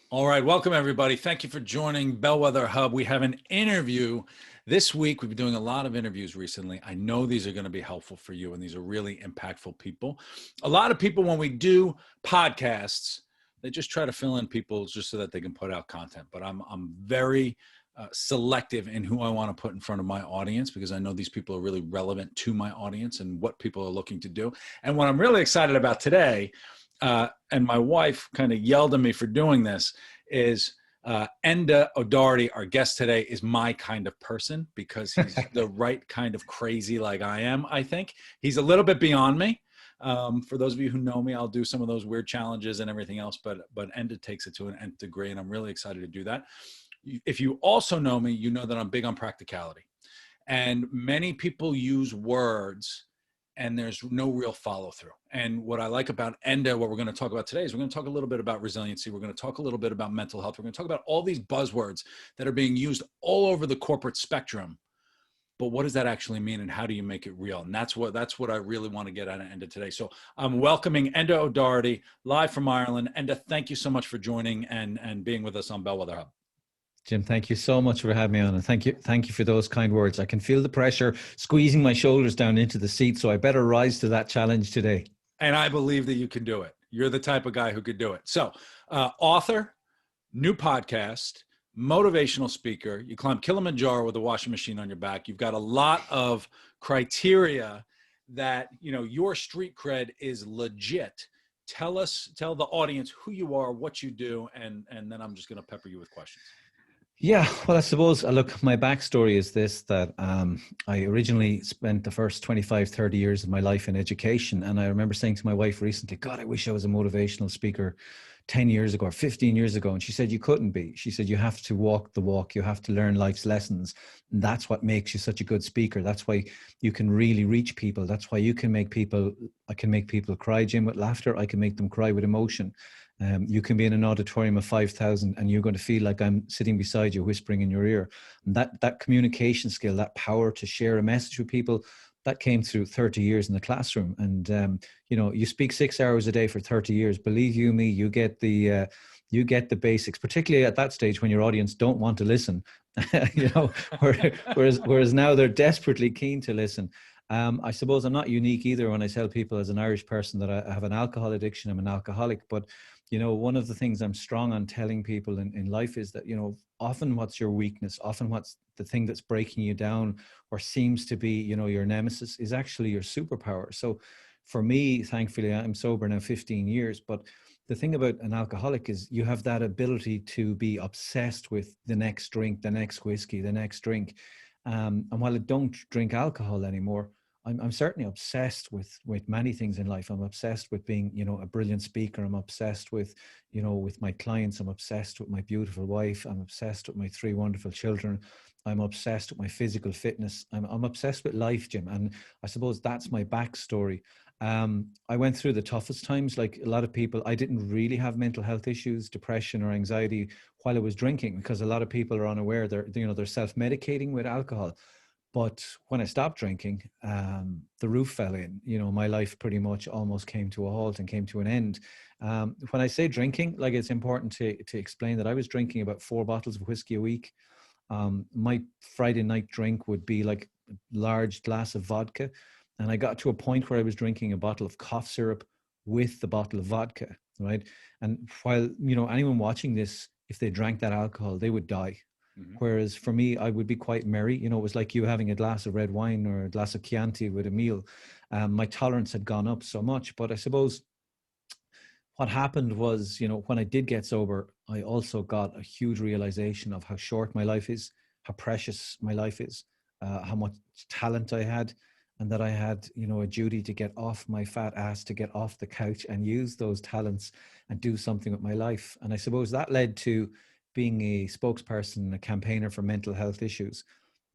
All right, welcome everybody. Thank you for joining Bellwether Hub. We have an interview this week. We've been doing a lot of interviews recently. I know these are going to be helpful for you, and these are really impactful people. A lot of people, when we do podcasts, they just try to fill in people just so that they can put out content. But I'm very selective in who I want to put in front of my audience because I know these people are really relevant to my audience and what people are looking to do. And what I'm really excited about today, and my wife kind of yelled at me for doing this, is Enda O'Doherty, our guest today, is my kind of person because he's the right kind of crazy like I am, I think. He's a little bit beyond me. For those of you who know me, I'll do some of those weird challenges and everything else, but Enda takes it to an nth degree, and I'm really excited to do that. If you also know me, you know that I'm big on practicality. And many people use words and there's no real follow through. And what I like about Enda, what we're going to talk about today, is we're going to talk a little bit about resiliency. We're going to talk a little bit about mental health. We're going to talk about all these buzzwords that are being used all over the corporate spectrum. But what does that actually mean, and how do you make it real? And that's what I really want to get out of Enda today. So I'm welcoming Enda O'Doherty live from Ireland. Enda, thank you so much for joining and being with us on Bellwether Hub. Jim, thank you so much for having me on, and thank you for those kind words. I can feel the pressure squeezing my shoulders down into the seat, so I better rise to that challenge today. And I believe that you can do it. You're the type of guy who could do it. So, author, new podcast, motivational speaker. You climb Kilimanjaro with a washing machine on your back. You've got a lot of criteria that, your street cred is legit. Tell the audience who you are, what you do, and then I'm just going to pepper you with questions. Yeah, well, I suppose, look, my backstory is this, that I originally spent the first 25, 30 years of my life in education. And I remember saying to my wife recently, God, I wish I was a motivational speaker 10 years ago or 15 years ago. And she said, you couldn't be. She said, you have to walk the walk. You have to learn life's lessons. And that's what makes you such a good speaker. That's why you can really reach people. That's why I can make people cry, Jim, with laughter. I can make them cry with emotion. You can be in an auditorium of 5,000 and you're going to feel like I'm sitting beside you, whispering in your ear. And that communication skill, that power to share a message with people, that came through 30 years in the classroom. And, you speak 6 hours a day for 30 years. Believe you me, you get the basics, particularly at that stage when your audience don't want to listen, whereas now they're desperately keen to listen. I suppose I'm not unique either when I tell people as an Irish person that I have an alcohol addiction. I'm an alcoholic, but one of the things I'm strong on telling people in life is that, often what's your weakness, often what's the thing that's breaking you down or seems to be, your nemesis is actually your superpower. So for me, thankfully, I'm sober now 15 years, but the thing about an alcoholic is you have that ability to be obsessed with the next drink, the next whiskey, the next drink. And while I don't drink alcohol anymore, I'm certainly obsessed with many things in life. I'm obsessed with being, a brilliant speaker. I'm obsessed with, with my clients. I'm obsessed with my beautiful wife. I'm obsessed with my 3 wonderful children. I'm obsessed with my physical fitness. I'm obsessed with life, Jim. And I suppose that's my backstory. I went through the toughest times. Like a lot of people, I didn't really have mental health issues, depression or anxiety while I was drinking, because a lot of people are unaware. They're self-medicating with alcohol. But when I stopped drinking, the roof fell in. My life pretty much almost came to a halt and came to an end. When I say drinking, like, it's important to explain that I was drinking about 4 bottles of whiskey a week. My Friday night drink would be like a large glass of vodka. And I got to a point where I was drinking a bottle of cough syrup with the bottle of vodka, right? And while, anyone watching this, if they drank that alcohol, they would die. Mm-hmm. Whereas for me, I would be quite merry. It was like you having a glass of red wine or a glass of Chianti with a meal. My tolerance had gone up so much. But I suppose what happened was, when I did get sober, I also got a huge realization of how short my life is, how precious my life is, how much talent I had, and that I had, a duty to get off my fat ass, to get off the couch and use those talents and do something with my life. And I suppose that led to being a spokesperson, a campaigner for mental health issues.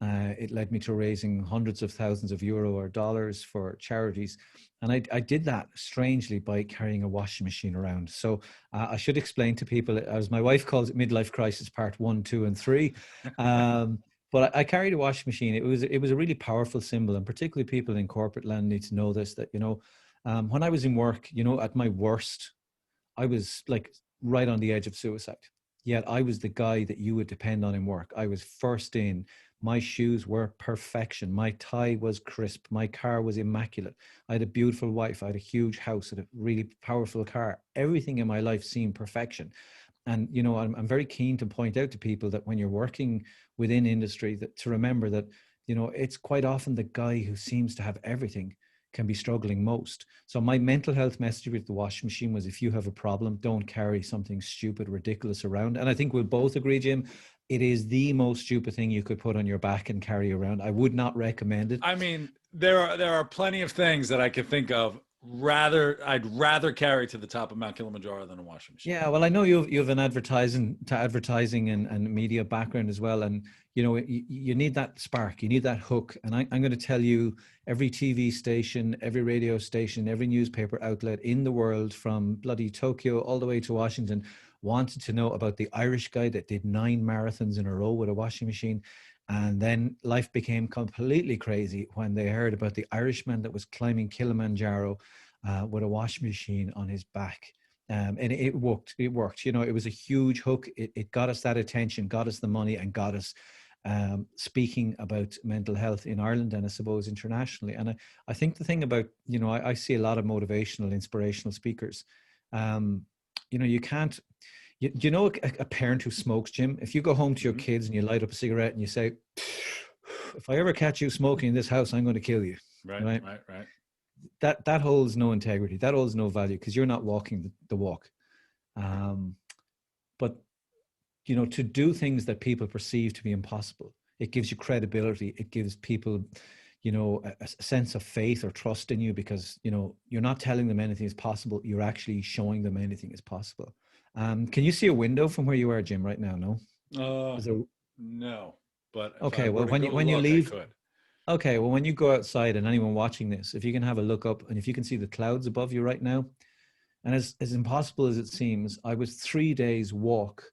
It led me to raising hundreds of thousands of euro or dollars for charities. And I did that strangely by carrying a washing machine around. So I should explain to people, as my wife calls it, midlife crisis part 1, 2, and 3. But I carried a washing machine. It was a really powerful symbol, and particularly people in corporate land need to know this, that, when I was in work, at my worst, I was like right on the edge of suicide. Yet I was the guy that you would depend on in work. I was first in. My shoes were perfection. My tie was crisp. My car was immaculate. I had a beautiful wife. I had a huge house. I had a really powerful car. Everything in my life seemed perfection. And, you know, I'm very keen to point out to people that when you're working within industry, that to remember that, you know, it's quite often the guy who seems to have everything can be struggling most. So my mental health message with the washing machine was, if you have a problem, don't carry something stupid, ridiculous around. And I think we'll both agree, Jim, it is the most stupid thing you could put on your back and carry around. I would not recommend it. I mean, there are plenty of things that I can think of. I'd rather carry to the top of Mount Kilimanjaro than a washing machine. Yeah, well, I know you have an advertising and media background as well, and you know you need that spark, you need that hook. And I'm going to tell you, every TV station, every radio station, every newspaper outlet in the world, from bloody Tokyo all the way to Washington, wanted to know about the Irish guy that did 9 marathons in a row with a washing machine. And then life became completely crazy when they heard about the Irishman that was climbing Kilimanjaro with a washing machine on his back. And it worked. It worked. You know, it was a huge hook. It got us that attention, got us the money, and got us speaking about mental health in Ireland and I suppose internationally. And I think the thing about, you know, I see a lot of motivational, inspirational speakers. You know, you can't, you know, a parent who smokes, Jim, if you go home to your kids and you light up a cigarette and you say, if I ever catch you smoking in this house, I'm going to kill you. Right. That holds no integrity. That holds no value, because you're not walking the walk. But, you know, to do things that people perceive to be impossible, it gives you credibility. It gives people, you know, a sense of faith or trust in you, because, you know, you're not telling them anything is possible. You're actually showing them anything is possible. Can you see a window from where you are, Jim, right now? No? No, but okay. Well, when you leave, okay. Well, when you go outside, and anyone watching this, if you can have a look up and if you can see the clouds above you right now, and as impossible as it seems, I was 3 days walk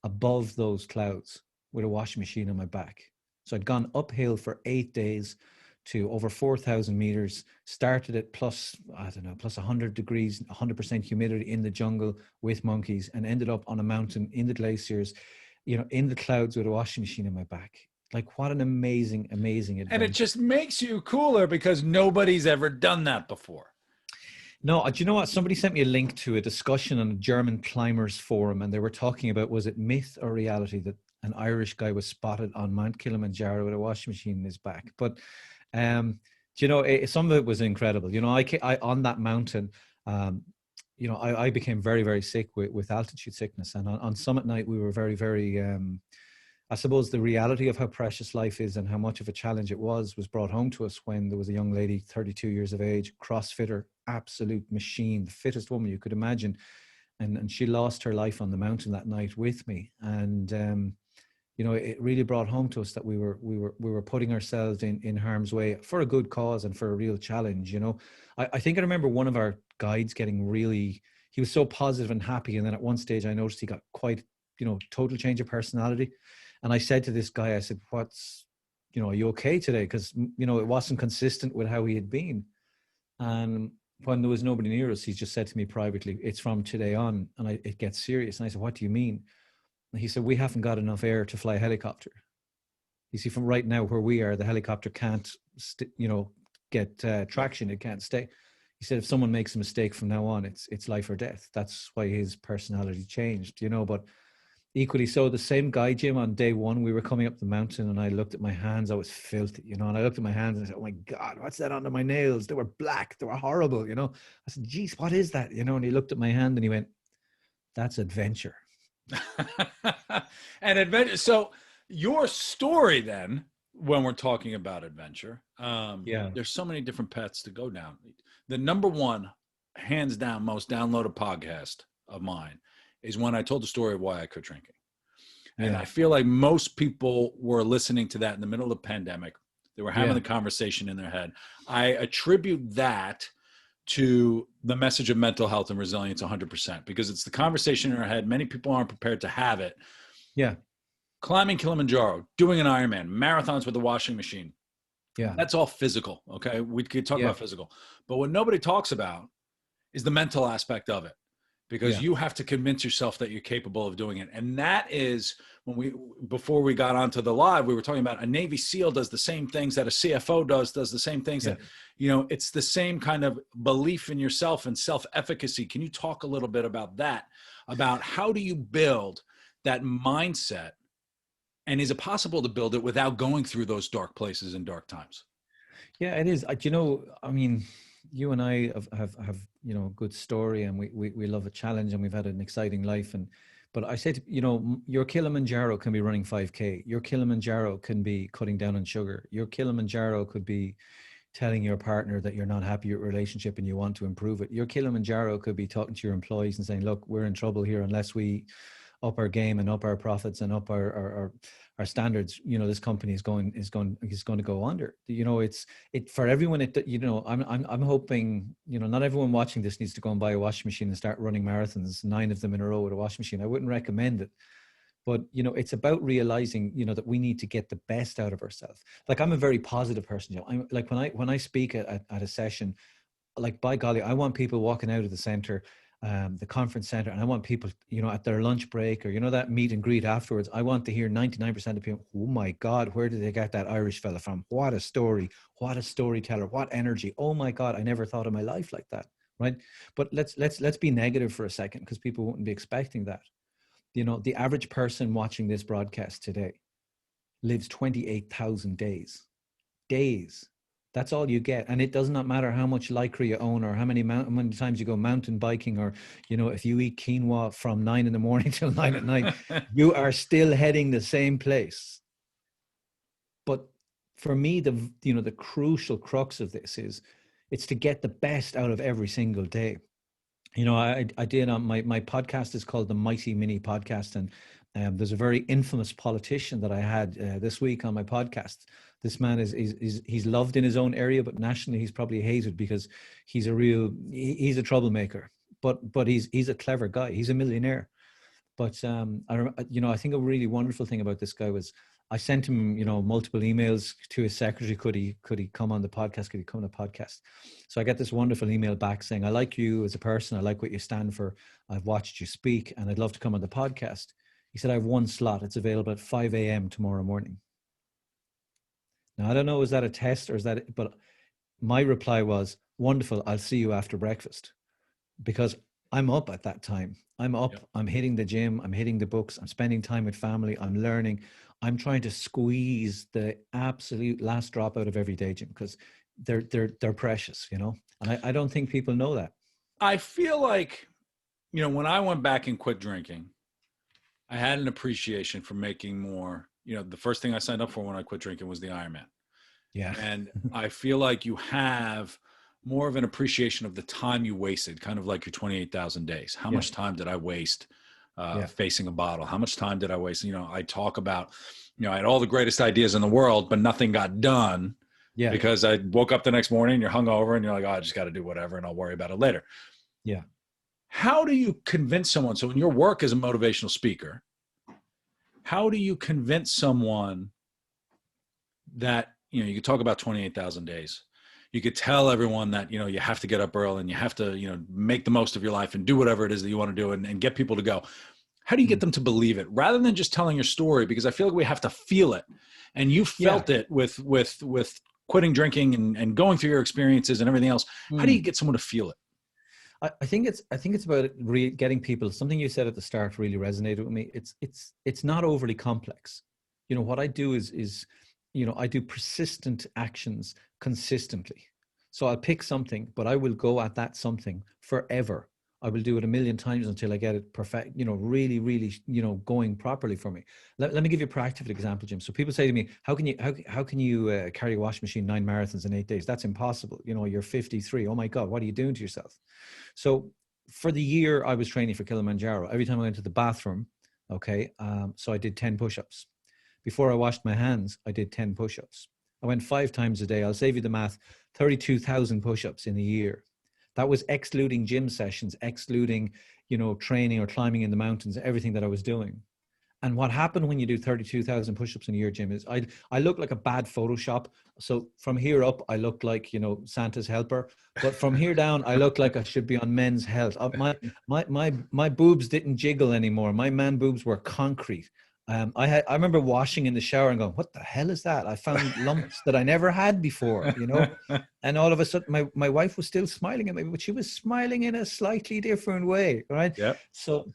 above those clouds with a washing machine on my back. So I'd gone uphill for 8 days to over 4,000 meters, started at plus 100 degrees, 100% humidity in the jungle with monkeys, and ended up on a mountain in the glaciers, you know, in the clouds with a washing machine on my back. Like, what an amazing, amazing adventure. And it just makes you cooler because nobody's ever done that before. No, do you know what? Somebody sent me a link to a discussion on a German climbers forum, and they were talking about, was it myth or reality, that an Irish guy was spotted on Mount Kilimanjaro with a washing machine in his back. But you know, some of it was incredible. You know, I on that mountain, you know, I became very, very sick with altitude sickness. And on summit night, we were very, very, I suppose the reality of how precious life is and how much of a challenge it was brought home to us when there was a young lady, 32 years of age, CrossFitter, absolute machine, the fittest woman you could imagine. And she lost her life on the mountain that night with me. And, you know, it really brought home to us that we were putting ourselves in harm's way for a good cause and for a real challenge. You know, I think I remember one of our guides getting really, he was so positive and happy. And then at one stage I noticed he got quite, you know, total change of personality. And I said to this guy, I said, you know, are you okay today? Because, you know, it wasn't consistent with how he had been. And when there was nobody near us, he just said to me privately, it's from today on. And it gets serious. And I said, what do you mean? And he said, we haven't got enough air to fly a helicopter. You see, from right now where we are, the helicopter can't, you know, get traction. It can't stay. He said, if someone makes a mistake from now on, it's life or death. That's why his personality changed, you know. But equally so, the same guy, Jim, on day one, we were coming up the mountain and I looked at my hands. I was filthy, you know, and I looked at my hands and I said, oh my God, what's that under my nails? They were black. They were horrible, you know. I said, geez, what is that? You know, and he looked at my hand and he went, that's adventure. And adventure. So your story then, when we're talking about adventure, there's so many different paths to go down. The number one, hands down, most downloaded podcast of mine is when I told the story of why I quit drinking. And I feel like most people were listening to that in the middle of the pandemic. They were having the conversation in their head. I attribute that to the message of mental health and resilience 100%, because it's the conversation in our head. Many people aren't prepared to have it. Yeah. Climbing Kilimanjaro, doing an Ironman, marathons with a washing machine. Yeah. That's all physical. Okay. We could talk about physical, but what nobody talks about is the mental aspect of it. because Yeah. you have to convince yourself that you're capable of doing it. And that is before we got onto the live, we were talking about a Navy SEAL does the same things that a CFO does the same things Yeah. that, you know, it's the same kind of belief in yourself and self-efficacy. Can you talk a little bit about that, about how do you build that mindset? And is it possible to build it without going through those dark places and dark times? Yeah, it is. You know, I mean, you and I have you know, a good story, and we love a challenge, and we've had an exciting life. And but I said, you know, your Kilimanjaro can be running 5K. Your Kilimanjaro can be cutting down on sugar. Your Kilimanjaro could be telling your partner that you're not happy with your relationship and you want to improve it. Your Kilimanjaro could be talking to your employees and saying, look, we're in trouble here unless we up our game and up our profits and up our standards. You know, this company is going to go under. You know, it for everyone. You know, I'm hoping, you know, not everyone watching this needs to go and buy a washing machine and start running marathons, 9 of them in a row with a washing machine. I wouldn't recommend it. But, you know, it's about realizing, you know, that we need to get the best out of ourselves. Like, I'm a very positive person. You know, I'm like, when I speak at a session, like, by golly, I want people walking out of the center, the conference center, and I want people, you know, at their lunch break, or, you know, that meet and greet afterwards. I want to hear 99% of people, oh my God, where did they get that Irish fella from? What a story, what a storyteller, what energy. Oh my God, I never thought of my life like that. Right. But let's be negative for a second, because people wouldn't be expecting that. You know, the average person watching this broadcast today lives 28,000 days. Days. That's all you get. And it does not matter how much lycra you own, or how many times you go mountain biking, or, you know, if you eat quinoa from 9 in the morning till 9 at night, you are still heading the same place. But for me, the crucial crux of this is, it's to get the best out of every single day. You know, I did on my podcast is called the Mighty Mini Podcast, and there's a very infamous politician that I had this week on my podcast. This man he's loved in his own area, but nationally he's probably hated, because he's a troublemaker. But he's a clever guy. He's a millionaire. But I think a really wonderful thing about this guy was, I sent him, you know, multiple emails to his secretary. Could he come on the podcast? Could he come on the podcast? So I get this wonderful email back saying, I like you as a person. I like what you stand for. I've watched you speak, and I'd love to come on the podcast. He said, I have one slot. It's available at 5 a.m. tomorrow morning. Now, I don't know, is that a test or is that it? But my reply was, wonderful. I'll see you after breakfast, because I'm up at that time. I'm up, yep. I'm hitting the gym, I'm hitting the books, I'm spending time with family, I'm learning. I'm trying to squeeze the absolute last drop out of every day, Jim, because they're precious, you know? And I don't think people know that. I feel like, you know, when I went back and quit drinking, I had an appreciation for making more. You know, the first thing I signed up for when I quit drinking was the Ironman. Yeah. And I feel like you have more of an appreciation of the time you wasted, kind of like your 28,000 days. How much time did I waste facing a bottle? How much time did I waste? You know, I talk about, you know, I had all the greatest ideas in the world, but nothing got done because I woke up the next morning, you're hungover, and you're like, oh, I just got to do whatever, and I'll worry about it later. Yeah. How do you convince someone? So in your work as a motivational speaker, how do you convince someone that, you know, you could talk about 28,000 days. You could tell everyone that, you know, you have to get up early and you have to, you know, make the most of your life and do whatever it is that you want to do, and get people to go. How do you get them to believe it rather than just telling your story? Because I feel like we have to feel it. And you felt it with quitting drinking and going through your experiences and everything else. How do you get someone to feel it? I think it's about getting people. Something you said at the start really resonated with me. It's not overly complex. You know, what I do is, you know, I do persistent actions consistently. So I'll pick something, but I will go at that something forever. I will do it a million times until I get it perfect, you know, really, really, you know, going properly for me. Let me give you a practical example, Jim. So people say to me, how can you carry a washing machine 9 marathons in 8 days? That's impossible. You know, you're 53. Oh my God, what are you doing to yourself? So for the year I was training for Kilimanjaro, every time I went to the bathroom, so I did 10 push-ups. Before I washed my hands, I did 10 push-ups. I went 5 times a day. I'll save you the math, 32,000 push-ups in a year. That was excluding gym sessions, excluding, you know, training or climbing in the mountains, everything that I was doing. And what happened when you do 32,000 push-ups in a year, Jim, is I look like a bad Photoshop. So from here up, I look like, Santa's helper. But from here down, I look like I should be on Men's Health. My boobs didn't jiggle anymore. My man boobs were concrete. I remember washing in the shower and going, what the hell is that? I found lumps that I never had before, and all of a sudden my wife was still smiling at me, but she was smiling in a slightly different way. Right. Yep. So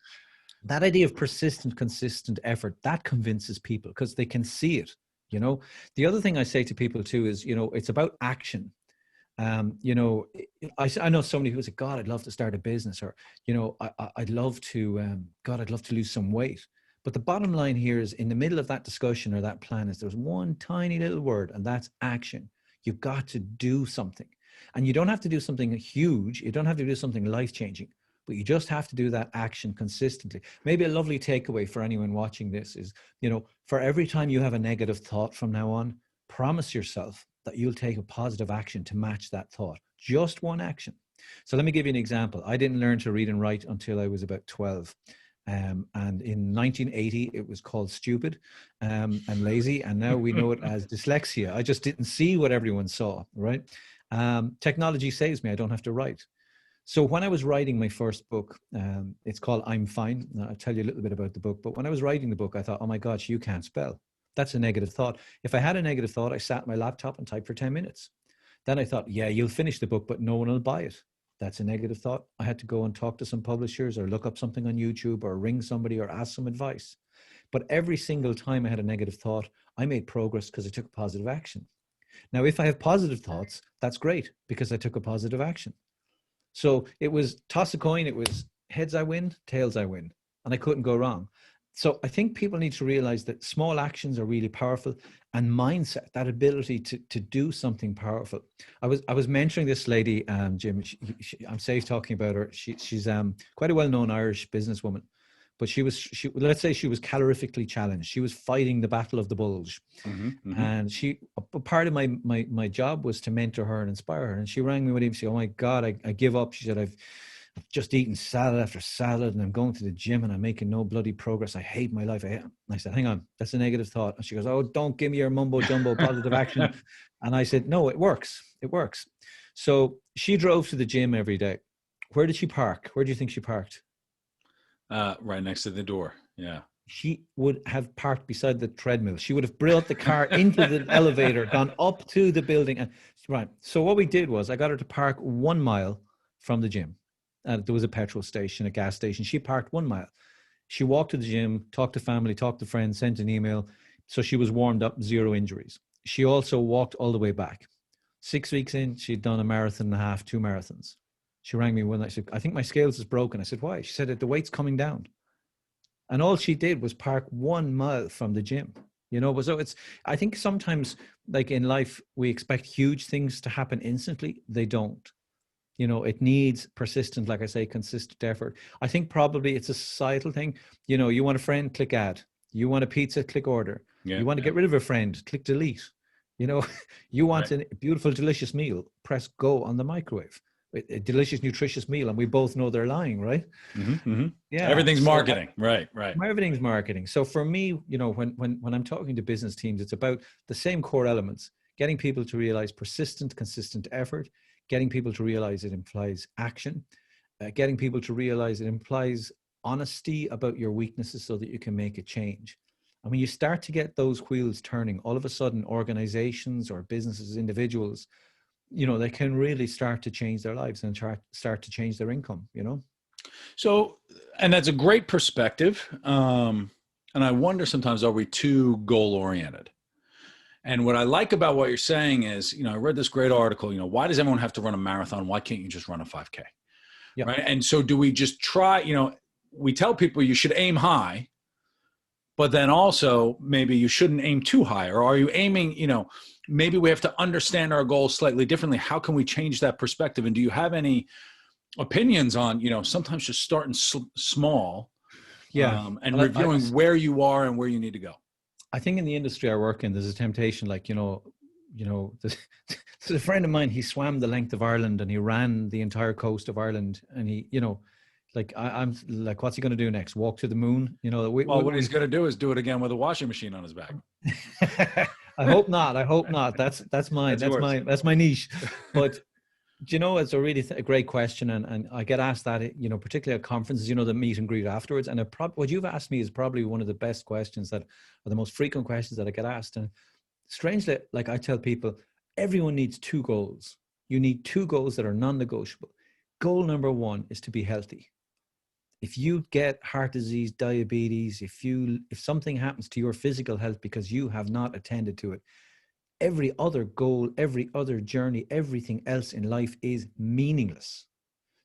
that idea of persistent, consistent effort, that convinces people because they can see it. The other thing I say to people too is, it's about action. I know so many people say, God, I'd love to start a business, or, I'd love to, I'd love to lose some weight. But the bottom line here is, in the middle of that discussion or that plan, is there's one tiny little word, and that's action. You've got to do something. And you don't have to do something huge. You don't have to do something life-changing, but you just have to do that action consistently. Maybe a lovely takeaway for anyone watching this is, for every time you have a negative thought from now on, promise yourself that you'll take a positive action to match that thought. Just one action. So let me give you an example. I didn't learn to read and write until I was about 12. And in 1980, it was called stupid and lazy. And now we know it as dyslexia. I just didn't see what everyone saw, right? Technology saves me. I don't have to write. So when I was writing my first book, it's called I'm Fine. I'll tell you a little bit about the book. But when I was writing the book, I thought, oh my gosh, you can't spell. That's a negative thought. If I had a negative thought, I sat at my laptop and typed for 10 minutes. Then I thought, yeah, you'll finish the book, but no one will buy it. That's a negative thought. I had to go and talk to some publishers or look up something on YouTube or ring somebody or ask some advice. But every single time I had a negative thought, I made progress because I took a positive action. Now, if I have positive thoughts, that's great because I took a positive action. So it was toss a coin. It was heads I win, tails I win. And I couldn't go wrong. So I think people need to realize that small actions are really powerful, and mindset, that ability to do something powerful. I was mentoring this lady, Jim. I'm safe talking about her. She's quite a well-known Irish businesswoman, but let's say she was calorifically challenged. She was fighting the battle of the bulge, and part of my job was to mentor her and inspire her. And she rang me one evening. She said, "Oh my God, I give up." She said, I've just eaten salad after salad, and I'm going to the gym and I'm making no bloody progress. I hate my life. I said, hang on, that's a negative thought. And she goes, oh, don't give me your mumbo jumbo positive action. And I said, no, it works. It works. So she drove to the gym every day. Where did she park? Where do you think she parked? Right next to the door. Yeah. She would have parked beside the treadmill. She would have brought the car into the elevator, gone up to the building. And right. So what we did was I got her to park 1 mile from the gym. There was a petrol station, a gas station. She parked 1 mile. She walked to the gym, talked to family, talked to friends, sent an email. So she was warmed up, 0 injuries. She also walked all the way back. 6 weeks in, she'd done a marathon and a half, 2 marathons. She rang me one night. She said, I think my scales is broken. I said, why? She said, the weight's coming down. And all she did was park 1 mile from the gym. So I think sometimes, like in life, we expect huge things to happen instantly. They don't. It needs persistent, like I say, consistent effort. I think probably it's a societal thing. You want a friend, click add. You want a pizza, click order. Yeah, you want to get rid of a friend, click delete. You want a beautiful, delicious meal, press go on the microwave. A delicious, nutritious meal, and we both know they're lying, right? Yeah, everything's marketing, right. Everything's marketing. So for me, when I'm talking to business teams, it's about the same core elements: getting people to realize persistent, consistent effort. Getting people to realize it implies action, getting people to realize it implies honesty about your weaknesses so that you can make a change. And when you start to get those wheels turning, all of a sudden organizations or businesses, individuals, they can really start to change their lives and start to change their income, So, and that's a great perspective. And I wonder sometimes, are we too goal-oriented? And what I like about what you're saying is, I read this great article, why does everyone have to run a marathon? Why can't you just run a 5K? Yep. Right. And so do we just try, we tell people you should aim high, but then also maybe you shouldn't aim too high, or are you aiming, maybe we have to understand our goals slightly differently. How can we change that perspective? And do you have any opinions on, sometimes just starting small and reviewing where you are and where you need to go? I think in the industry I work in, there's a temptation, like, there's a friend of mine, he swam the length of Ireland and he ran the entire coast of Ireland, and Like I'm like, what's he going to do next? Walk to the moon? You know, Well, what he's going to do is do it again with a washing machine on his back. I hope not. I hope not. That's mine. That's yours. That's my niche. But do you know, it's a really a great question, and I get asked that, you know, particularly at conferences, you know, the meet and greet afterwards. And what you've asked me is probably one of the best questions that, or the most frequent questions that I get asked. And strangely, like I tell people, everyone needs two goals. You need two goals that are non-negotiable. Goal number one is to be healthy. If you get heart disease, diabetes, if something happens to your physical health because you have not attended to it, every other goal, every other journey, everything else in life is meaningless.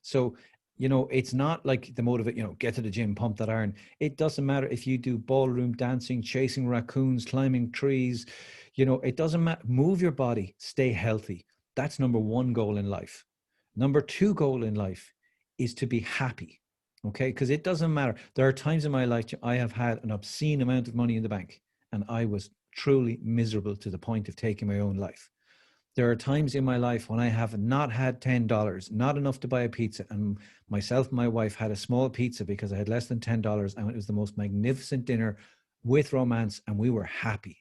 So, you know, it's not like the motivate, you know, get to the gym, pump that iron. It doesn't matter if you do ballroom dancing, chasing raccoons, climbing trees, you know, it doesn't matter. Move your body, stay healthy. That's number one goal in life. Number two goal in life is to be happy. Okay. Because it doesn't matter. There are times in my life I have had an obscene amount of money in the bank and I was truly miserable to the point of taking my own life. There are times in my life when I have not had $10, not enough to buy a pizza, and myself and my wife had a small pizza because I had less than $10, and it was the most magnificent dinner with romance, and we were happy.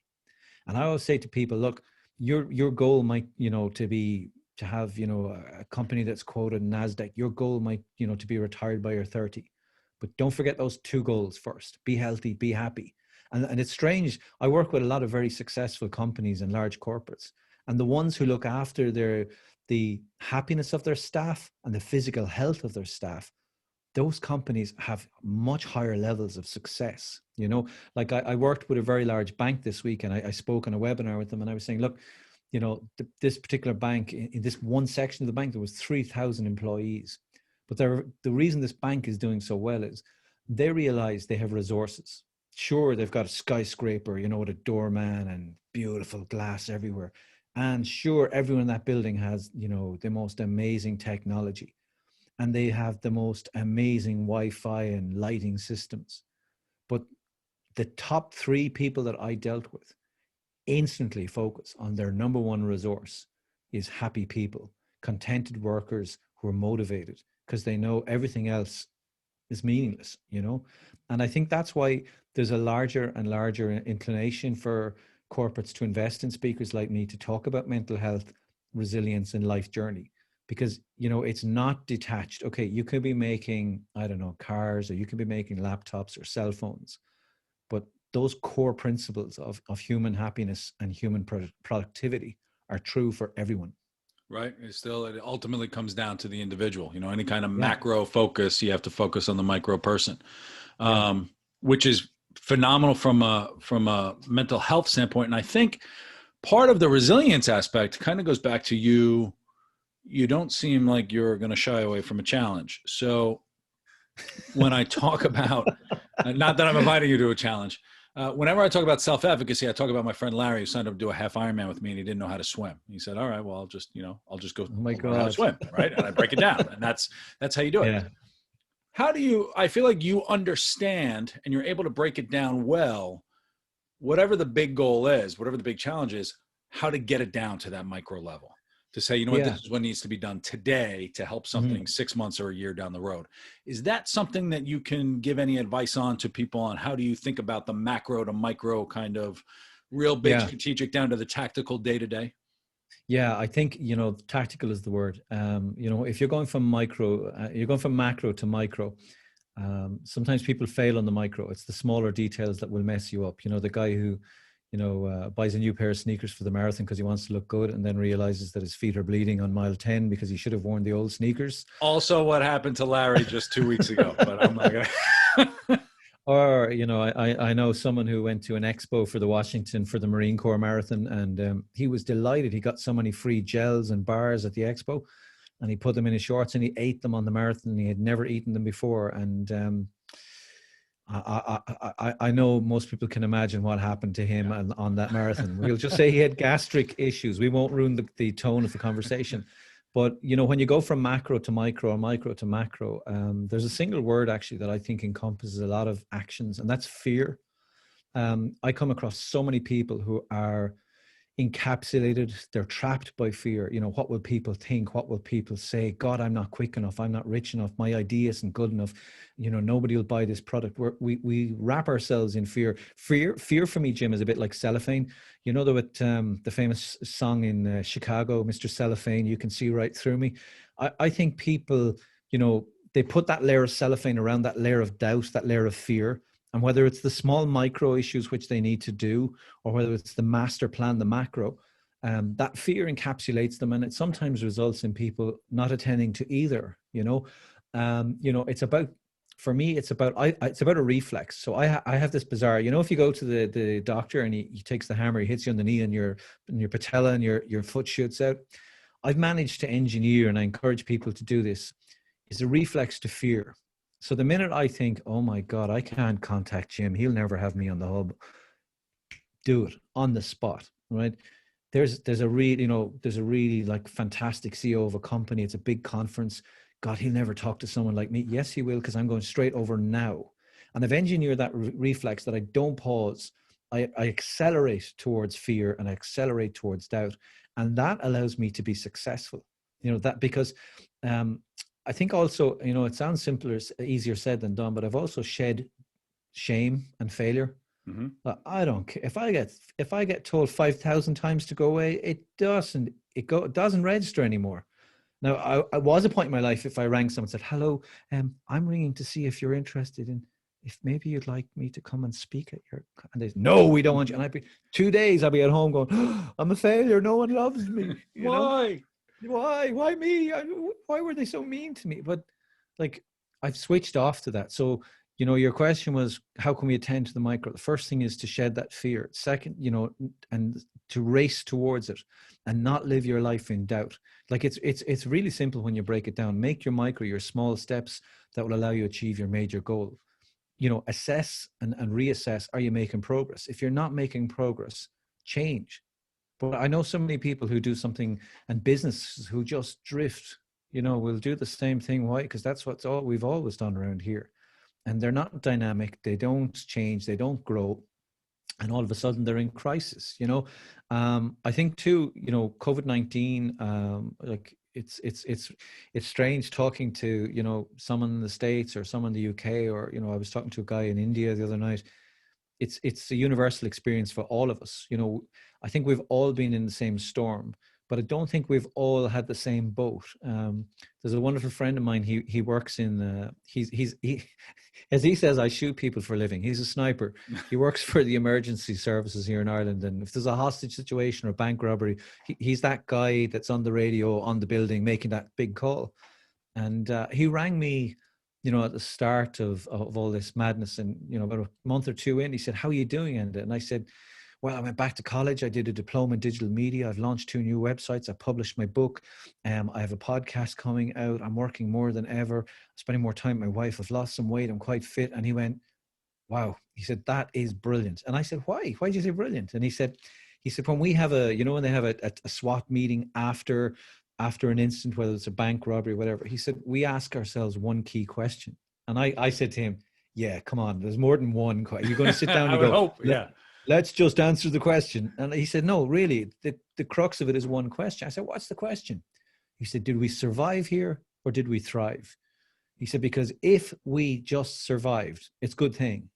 And I always say to people, look, your goal might, you know, to have, you know, a company that's quoted in NASDAQ. Your goal might, you know, to be retired by your 30. But don't forget those two goals first. Be healthy, be happy. And it's strange. I work with a lot of very successful companies and large corporates. And the ones who look after the happiness of their staff and the physical health of their staff, those companies have much higher levels of success. You know, like I worked with a very large bank this week, and I spoke on a webinar with them, and I was saying, look, you know, this particular bank, in this one section of the bank, there was 3,000 employees. But the reason this bank is doing so well is they realize they have resources. Sure, they've got a skyscraper, you know, with a doorman and beautiful glass everywhere. And sure, everyone in that building has, you know, the most amazing technology. And they have the most amazing Wi-Fi and lighting systems. But the top three people that I dealt with instantly focus on their number one resource is happy people, contented workers who are motivated because they know everything else is meaningless, you know? And I think that's why there's a larger and larger inclination for corporates to invest in speakers like me to talk about mental health, resilience, and life journey. Because, you know, it's not detached. Okay, you could be making, I don't know, cars, or you could be making laptops or cell phones, but those core principles of human happiness and human productivity are true for everyone. Right. It ultimately comes down to the individual. You know, any kind of Yeah. macro focus, you have to focus on the micro person, Yeah. which is phenomenal from a mental health standpoint. And I think part of the resilience aspect kind of goes back to you. You don't seem like you're going to shy away from a challenge. So when I talk about, not that I'm inviting you to a challenge, whenever I talk about self-efficacy, I talk about my friend Larry, who signed up to do a half Ironman with me, and he didn't know how to swim. He said, all right, well, I'll just go Oh my learn how to God. swim. Right. And I break it down, and that's how you do it. Yeah. How do you, I feel like you understand and you're able to break it down well, whatever the big goal is, whatever the big challenge is, how to get it down to that micro level. To say, you know what, Yeah. this is what needs to be done today to help something Mhm. 6 months or a year down the road. Is that something that you can give any advice on to people on how do you think about the macro to micro kind of real big Yeah. strategic down to the tactical day to day? Yeah, I think, you know, tactical is the word. You know, if you're going from you're going from macro to micro. Sometimes people fail on the micro. It's the smaller details that will mess you up. You know, the guy who, you know, buys a new pair of sneakers for the marathon because he wants to look good, and then realizes that his feet are bleeding on mile 10 because he should have worn the old sneakers. Also, what happened to Larry just 2 weeks ago, but I'm not gonna. Or, you know, I know someone who went to an expo for the Marine Corps marathon, and he was delighted. He got so many free gels and bars at the expo, and he put them in his shorts and he ate them on the marathon. He had never eaten them before. And I know most people can imagine what happened to him on that marathon. We'll just say he had gastric issues. We won't ruin the tone of the conversation. But, you know, when you go from macro to micro or micro to macro, there's a single word actually that I think encompasses a lot of actions, and that's fear. I come across so many people who are encapsulated. They're trapped by fear. You know, what will people think? What will people say? God, I'm not quick enough. I'm not rich enough. My idea isn't good enough. You know, nobody will buy this product. We wrap ourselves in fear. Fear for me, Jim, is a bit like cellophane. You know, the famous song in Chicago, Mr. Cellophane, you can see right through me. I think people, you know, they put that layer of cellophane around that layer of doubt, that layer of fear. And whether it's the small micro issues which they need to do, or whether it's the master plan, the macro, that fear encapsulates them, and it sometimes results in people not attending to either. You know, it's about, for me, it's about a reflex. So I have this bizarre, you know, if you go to the doctor and he takes the hammer, he hits you on the knee, and your patella and your foot shoots out. I've managed to engineer, and I encourage people to do this, is a reflex to fear. So the minute I think, oh my God, I can't contact Jim, he'll never have me on the hub, do it on the spot, right? There's a really like fantastic CEO of a company. It's a big conference. God, he'll never talk to someone like me. Yes, he will, because I'm going straight over now. And I've engineered that reflex that I don't pause. I accelerate towards fear and I accelerate towards doubt. And that allows me to be successful. You know, that because I think also, you know, it sounds simpler, easier said than done, but I've also shed shame and failure. Mm-hmm. I don't care if I get told 5,000 times to go away, it doesn't register anymore. Now, I was a point in my life, if I rang someone and said, hello, I'm ringing to see if you're interested in, if maybe you'd like me to come and speak at your, and they say, no, we don't want you. And I'd be 2 days, I'll be at home going, oh, I'm a failure. No one loves me. Why? Why me? Why were they so mean to me? But like, I've switched off to that. So, you know, your question was, how can we attend to the micro? The first thing is to shed that fear. Second, you know, and to race towards it and not live your life in doubt. Like it's really simple when you break it down. Make your micro, your small steps that will allow you to achieve your major goal. You know, assess and reassess. Are you making progress? If you're not making progress, change. But I know so many people who do something, and businesses who just drift, you know, will do the same thing. Why? Because that's we've always done around here. And they're not dynamic. They don't change. They don't grow. And all of a sudden they're in crisis, you know. I think too, you know, COVID-19, like it's strange talking to, you know, someone in the States or someone in the UK, or, you know, I was talking to a guy in India the other night. It's a universal experience for all of us. You know, I think we've all been in the same storm, but I don't think we've all had the same boat. There's a wonderful friend of mine. He works in, he as he says, I shoot people for a living. He's a sniper. He works for the emergency services here in Ireland. And if there's a hostage situation or bank robbery, he's that guy that's on the radio, on the building, making that big call. And he rang me, you know, at the start of all this madness, and, you know, about a month or two in, he said, how are you doing, Enda? And I said, well, I went back to college. I did a diploma in digital media. I've launched 2 new websites. I published my book. I have a podcast coming out. I'm working more than ever. I'm spending more time with my wife. I've lost some weight. I'm quite fit. And he went, wow. He said, that is brilliant. And I said, why? Why did you say brilliant? And he said, when we have when they have a SWAT meeting after an incident, whether it's a bank robbery or whatever, he said, we ask ourselves one key question. And I said to him, yeah, come on. There's more than one question. You're going to sit down and I would hope, yeah. Let's just answer the question. And he said, no, really, the crux of it is one question. I said, what's the question? He said, did we survive here or did we thrive? He said, because if we just survived, it's a good thing.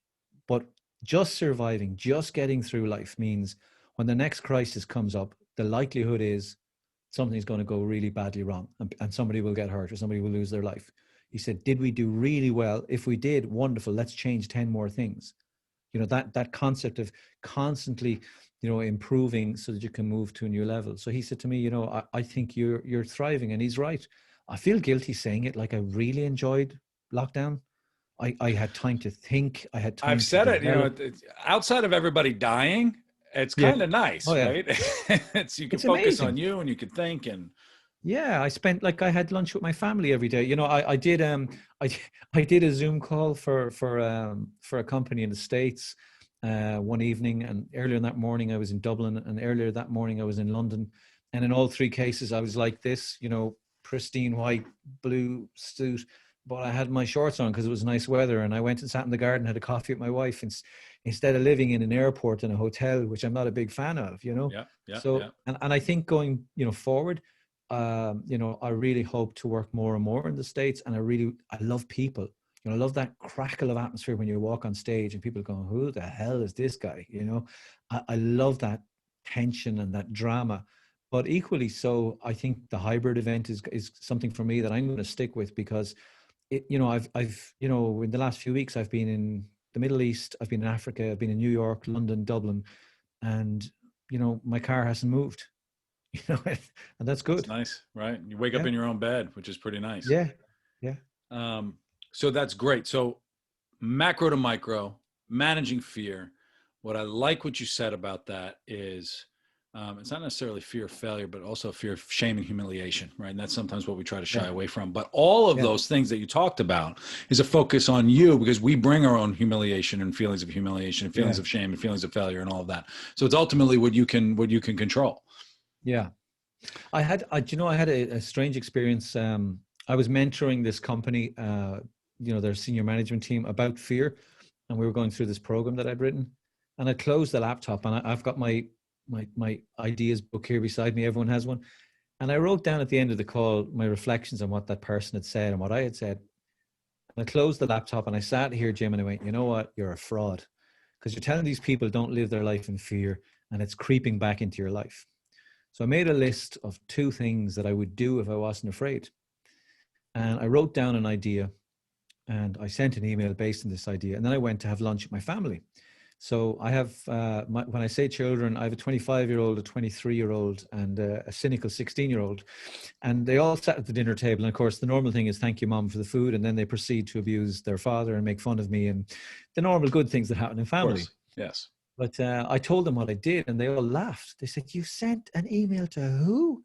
But just surviving, just getting through life means when the next crisis comes up, the likelihood is something's going to go really badly wrong and somebody will get hurt or somebody will lose their life. He said, did we do really well? If we did, wonderful. Let's change 10 more things. You know, that concept of constantly, you know, improving so that you can move to a new level. So he said to me, you know, I think you're thriving. And he's right. I feel guilty saying it. Like, I really enjoyed lockdown. I had time to think. I had time. I've said it, you know, outside of everybody dying, it's kind of nice, right? You can focus amazing on you and you can think. And yeah, I had lunch with my family every day. You know, I did a Zoom call for a company in the States one evening, and earlier in that morning I was in Dublin, and earlier that morning I was in London, and in all 3 cases I was like this, you know, pristine white blue suit, but I had my shorts on because it was nice weather, and I went and sat in the garden, had a coffee with my wife, and instead of living in an airport and a hotel, which I'm not a big fan of, Yeah. Yeah. So, Yeah. and I think going, forward, I really hope to work more and more in the States, and I love people. I love that crackle of atmosphere when you walk on stage and people go, "Who the hell is this guy?" I love that tension and that drama. But equally so, I think the hybrid event is something for me that I'm going to stick with, because I've in the last few weeks I've been in the Middle East, I've been in Africa, I've been in New York, London, Dublin, and my car hasn't moved, and that's That's good. nice, right? You wake up Yeah, in your own bed, which is pretty nice. yeah, yeah, Um, so that's great. So macro to micro, managing fear. What you said about that is it's not necessarily fear of failure, but also fear of shame and humiliation, right? And that's sometimes what we try to yeah, shy away from. But all of yeah, those things that you talked about is a focus on you, because we bring our own humiliation and feelings of humiliation and feelings yeah, of shame and feelings of failure and all of that. So it's ultimately what you can control. yeah. I had a strange experience. I was mentoring this company, their senior management team, about fear, and we were going through this program that I'd written, and I closed the laptop, and I've got my ideas book here beside me. Everyone has one, and I wrote down at the end of the call my reflections on what that person had said and what I had said. And I closed the laptop and I sat here, Jim, and I went, "You know what? You're a fraud, because you're telling these people don't live their life in fear, and it's creeping back into your life." So I made a list of 2 things that I would do if I wasn't afraid. And I wrote down an idea, and I sent an email based on this idea. And then I went to have lunch with my family. So I have, when I say children, I have a 25-year-old, a 23-year-old, and a cynical 16-year-old. And they all sat at the dinner table. And of course, the normal thing is, "Thank you, Mom, for the food." And then they proceed to abuse their father and make fun of me, and the normal good things that happen in Of family. course. Yes. But I told them what I did, and they all laughed. They said, "You sent an email to who?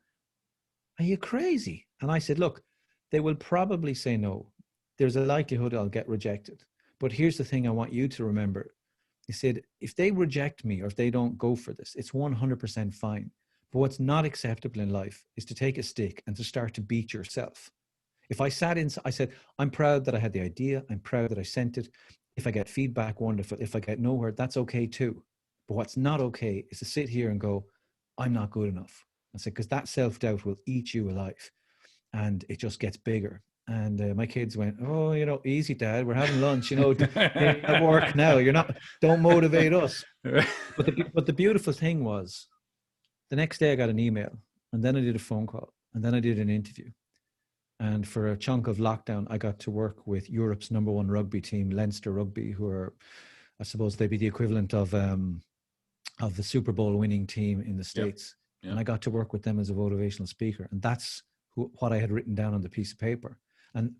Are you crazy?" And I said, "Look, they will probably say no. There's a likelihood I'll get rejected. But here's the thing I want you to remember." He said, "If they reject me, or if they don't go for this, it's 100% fine. But what's not acceptable in life is to take a stick and to start to beat yourself." If I sat in, I said, "I'm proud that I had the idea. I'm proud that I sent it. If I get feedback, wonderful. If I get nowhere, that's okay too. But what's not okay is to sit here and go, I'm not good enough." I said, "Because that self-doubt will eat you alive, and it just gets bigger." And my kids went, "Oh, easy, Dad. We're having lunch. You're at work now. Don't motivate us." But the beautiful thing was, the next day I got an email, and then I did a phone call, and then I did an interview. And for a chunk of lockdown, I got to work with Europe's #1 rugby team, Leinster Rugby, who are, I suppose, they'd be the equivalent of the Super Bowl winning team in the Yep. States. Yep. And I got to work with them as a motivational speaker. And that's what I had written down on the piece of paper. And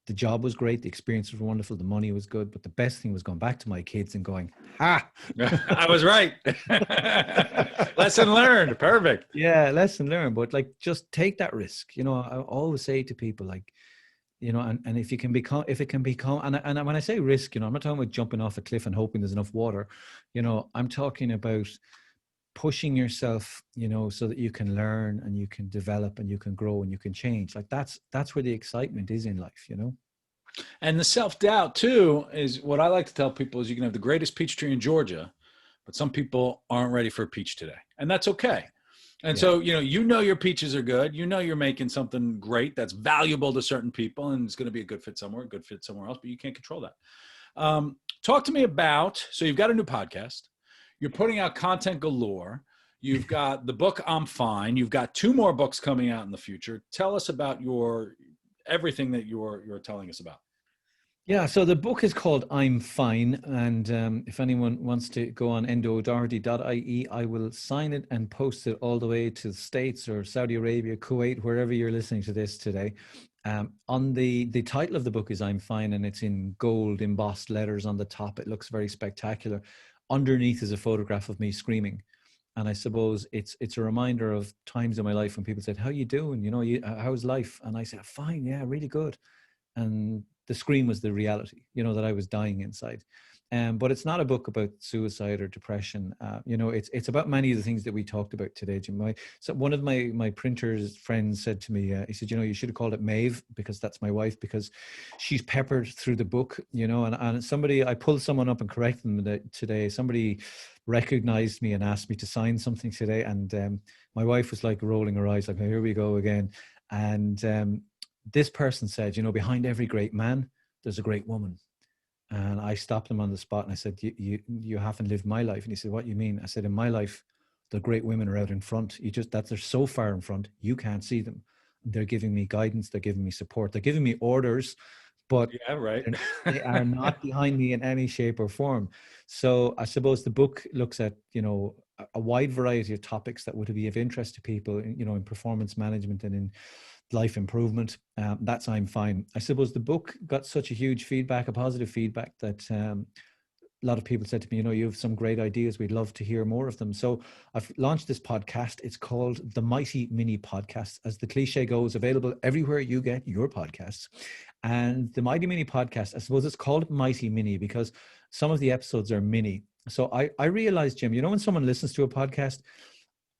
the job was great. The experience was wonderful. The money was good. But the best thing was going back to my kids and going, "Ha!" I was right. Lesson learned. Perfect. Yeah, lesson learned. But just take that risk. I always say to people, and if it can become, and when I say risk, I'm not talking about jumping off a cliff and hoping there's enough water. I'm talking about pushing yourself, so that you can learn and you can develop and you can grow and you can change. That's where the excitement is in life. And the self-doubt too is what I like to tell people is you can have the greatest peach tree in Georgia, but some people aren't ready for a peach today. And that's okay. And Yeah. so, your peaches are good. You're making something great that's valuable to certain people, and it's going to be a good fit somewhere, a good fit somewhere else, but you can't control that. Talk to me about, so you've got a new podcast. You're putting out content galore. You've got the book, I'm Fine. You've got 2 more books coming out in the future. Tell us about everything that you're telling us about. Yeah, so the book is called I'm Fine. And if anyone wants to go on endodoherty.ie, I will sign it and post it all the way to the States or Saudi Arabia, Kuwait, wherever you're listening to this today. On the title of the book is I'm Fine, and it's in gold embossed letters on the top. It looks very spectacular. Underneath is a photograph of me screaming. And I suppose it's a reminder of times in my life when people said, "How you doing? How's life?" And I said, "Fine, yeah, really good." And the scream was the reality, that I was dying inside. But it's not a book about suicide or depression. It's about many of the things that we talked about today, Jim. So one of my printer's friends said to me, he said, you should have called it Maeve, because that's my wife, because she's peppered through the book, and somebody, I pulled someone up and corrected them today. Somebody recognized me and asked me to sign something today. And my wife was like rolling her eyes, like, oh, here we go again. And this person said, behind every great man, there's a great woman. And I stopped him on the spot and I said, you haven't lived my life. And he said, what do you mean? I said, in my life, the great women are out in front. They're so far in front, you can't see them. They're giving me guidance. They're giving me support. They're giving me orders, but yeah, right. they are not behind me in any shape or form. So I suppose the book looks at, a wide variety of topics that would be of interest to people, in performance management and in life improvement. That's I'm fine. I suppose the book got such a huge feedback, a positive feedback, that a lot of people said to me, you have some great ideas. We'd love to hear more of them. So I've launched this podcast. It's called the Mighty Mini Podcast. As the cliche goes, available everywhere you get your podcasts. And the Mighty Mini Podcast, I suppose it's called Mighty Mini because some of the episodes are mini. So I realized, Jim, when someone listens to a podcast,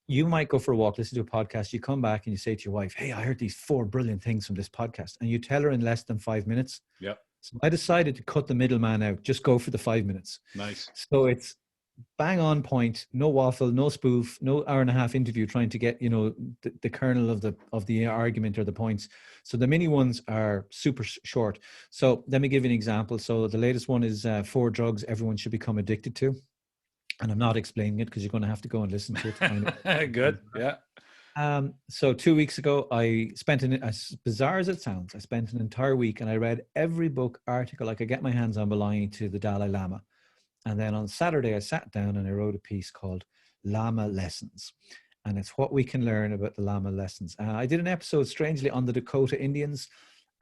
you might go for a walk, listen to a podcast, you come back and you say to your wife, hey, I heard these 4 brilliant things from this podcast. And you tell her in less than 5 minutes. Yep. So I decided to cut the middleman out, just go for the 5 minutes. Nice. So it's bang on point, no waffle, no spoof, no hour-and-a-half interview trying to get, the kernel of the argument or the points. So the mini ones are super short. So let me give you an example. So the latest one is 4 drugs everyone should become addicted to. And I'm not explaining it because you're going to have to go and listen to it. Good. Yeah. So 2 weeks ago, I spent as bizarre as it sounds, I spent an entire week and I read every book article I could get my hands on belonging to the Dalai Lama. And then on Saturday, I sat down and I wrote a piece called Llama Lessons. And it's what we can learn about the Llama Lessons. I did an episode, strangely, on the Dakota Indians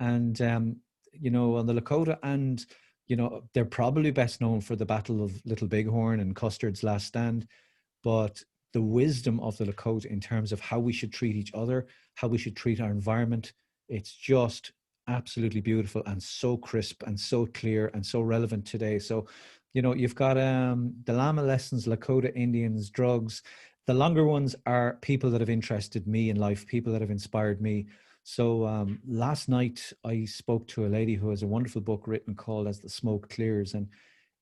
and, on the Lakota, and they're probably best known for the Battle of Little Bighorn and Custer's Last Stand, but the wisdom of the Lakota in terms of how we should treat each other, how we should treat our environment, it's just absolutely beautiful and so crisp and so clear and so relevant today. So, you've got the Llama Lessons, Lakota Indians, drugs. The longer ones are people that have interested me in life, people that have inspired me. So last night I spoke to a lady who has a wonderful book written called As the Smoke Clears. And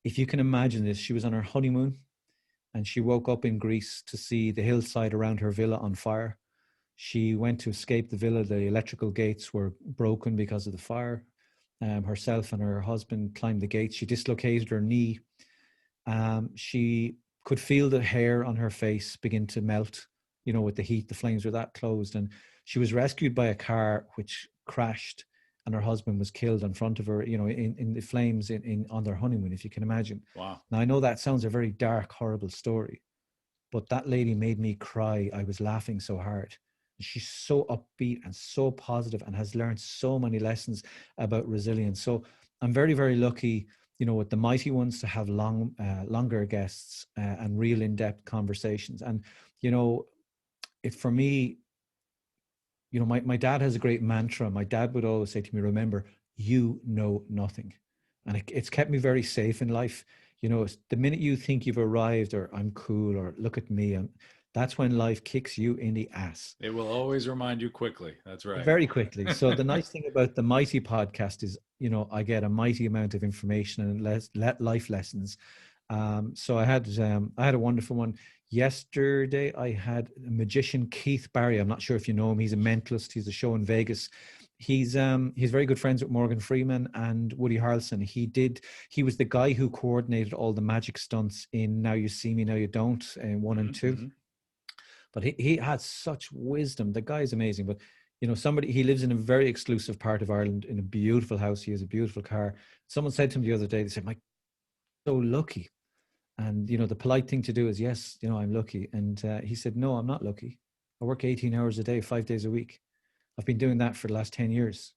if you can imagine this, she was on her honeymoon and she woke up in Greece to see the hillside around her villa on fire. She went to escape the villa. The electrical gates were broken because of the fire. Herself and her husband climbed the gates. She dislocated her knee. She could feel the hair on her face begin to melt, with the heat. The flames were that closed. And she was rescued by a car which crashed, and her husband was killed in front of her, in the flames on their honeymoon, if you can imagine. Wow. Now, I know that sounds a very dark, horrible story, but that lady made me cry. I was laughing so hard. She's so upbeat and so positive and has learned so many lessons about resilience. So I'm very, very lucky, with the mighty ones to have longer guests and real in-depth conversations. And, for me, my dad has a great mantra. My dad would always say to me, remember, you know nothing. And it's kept me very safe in life. The minute you think you've arrived, or I'm cool, or look at me, that's when life kicks you in the ass. It will always remind you quickly. That's right. Very quickly. So the nice thing about the Mighty podcast is, I get a mighty amount of information and life lessons. So I had a wonderful one. Yesterday, I had a magician, Keith Barry. I'm not sure if you know him. He's a mentalist. He's a show in Vegas. He's very good friends with Morgan Freeman and Woody Harrelson. He was the guy who coordinated all the magic stunts in Now You See Me, Now You Don't, 1 and 2. Mm-hmm. But he has such wisdom. The guy is amazing. But, he lives in a very exclusive part of Ireland in a beautiful house. He has a beautiful car. Someone said to him the other day, they said, Mike, so lucky. And, the polite thing to do is, yes, I'm lucky. And he said, no, I'm not lucky. I work 18 hours a day, 5 days a week. I've been doing that for the last 10 years.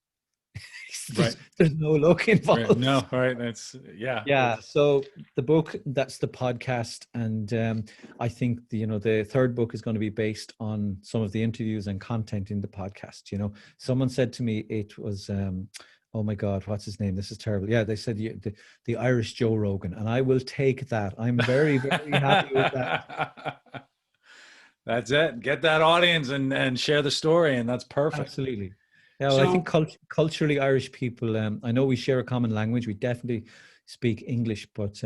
There's no luck involved. Right. No, right. That's, yeah. Yeah. So the book, that's the podcast. And I think, the third book is going to be based on some of the interviews and content in the podcast. Someone said to me, it was oh my God, what's his name? This is terrible. Yeah, they said the Irish Joe Rogan, and I will take that. I'm very, very happy with that. That's it. Get that audience and share the story, and that's perfect. Absolutely. Yeah, well, I think So, culturally Irish people, I know we share a common language. We definitely speak English, but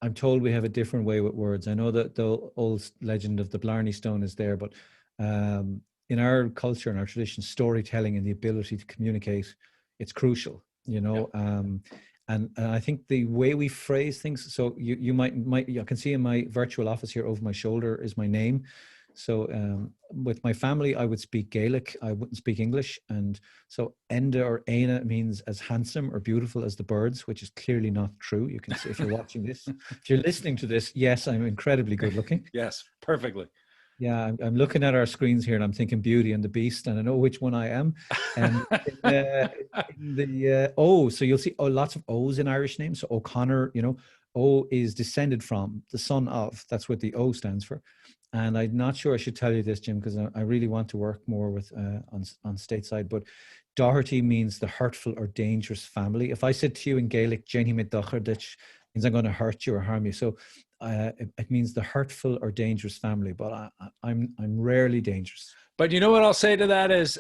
I'm told we have a different way with words. I know that the old legend of the Blarney Stone is there, but in our culture and our tradition, storytelling and the ability to communicate, it's crucial, you yeah. know. And I think the way we phrase things, so you might I can see in my virtual office here over my shoulder is my name. So with my family, I would speak Gaelic. I wouldn't speak English. And so Enda or Aina means as handsome or beautiful as the birds, which is clearly not true. You can see if you're watching this, if you're listening to this, yes, I'm incredibly good looking. Yes, perfectly. Yeah, I'm looking at our screens here and I'm thinking Beauty and the Beast, and I know which one I am. And in the O, so you'll see lots of O's in Irish names. So O'Connor, you know, O is descended from, the son of. That's what the O stands for. And I'm not sure I should tell you this, Jim, because I really want to work more with on stateside. But Doherty means the hurtful or dangerous family. If I said to you in Gaelic, Jenny Middocherdich, means I'm going to hurt you or harm you. So it means the hurtful or dangerous family, but I'm rarely dangerous. But you know what I'll say to that is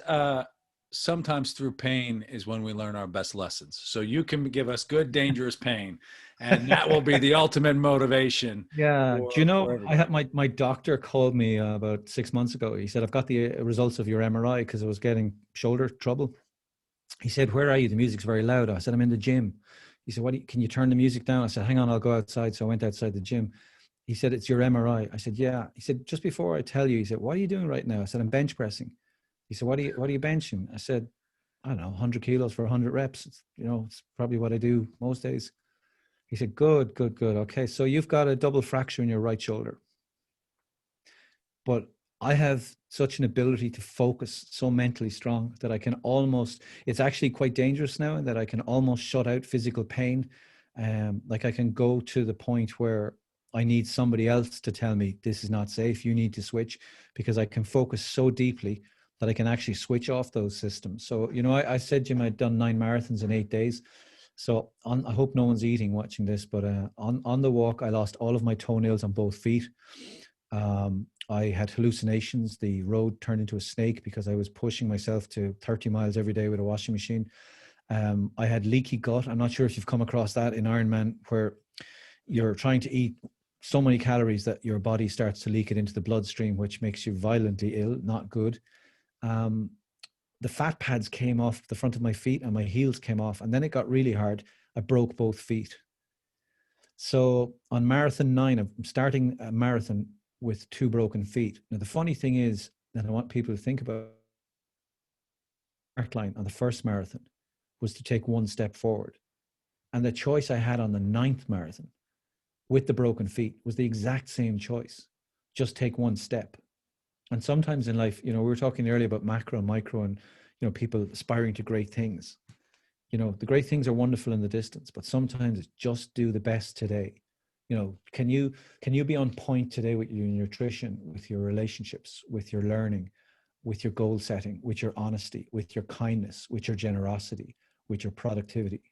sometimes through pain is when we learn our best lessons. So you can give us good, dangerous pain, and that will be the ultimate motivation. Yeah. Do you know, For I had everybody. my doctor called me about 6 months ago. He said, I've got the results of your MRI because I was getting shoulder trouble. He said, where are you? The music's very loud. I said, I'm in the gym. He said, can you turn the music down? I said, hang on, I'll go outside. So I went outside the gym. He said, it's your MRI. I said, yeah. He said, just before I tell you, he said, what are you doing right now? I said, I'm bench pressing. He said, what are you benching? I said, I don't know, 100 kilos for 100 reps. It's probably what I do most days. He said, good, good, good. Okay. So you've got a double fracture in your right shoulder. But I have such an ability to focus, so mentally strong that I can almost, it's actually quite dangerous now, and that I can almost shut out physical pain. Like I can go to the point where I need somebody else to tell me this is not safe, you need to switch, because I can focus so deeply that I can actually switch off those systems. So, I said, Jim, I'd done 9 marathons in 8 days. So I hope no one's eating watching this, but on the walk, I lost all of my toenails on both feet. I had hallucinations. The road turned into a snake because I was pushing myself to 30 miles every day with a washing machine. I had leaky gut. I'm not sure if you've come across that in Ironman, where you're trying to eat so many calories that your body starts to leak it into the bloodstream, which makes you violently ill, not good. The fat pads came off the front of my feet and my heels came off, and then it got really hard. I broke both feet. So on marathon 9, I'm starting a marathon with 2 broken feet. Now, the funny thing is that I want people to think about, line on the first marathon was to take 1 step forward. And the choice I had on the 9th marathon with the broken feet was the exact same choice. Just take 1 step. And sometimes in life, we were talking earlier about macro and micro and, people aspiring to great things. The great things are wonderful in the distance, but sometimes it's just do the best today. Can you be on point today with your nutrition, with your relationships, with your learning, with your goal setting, with your honesty, with your kindness, with your generosity, with your productivity?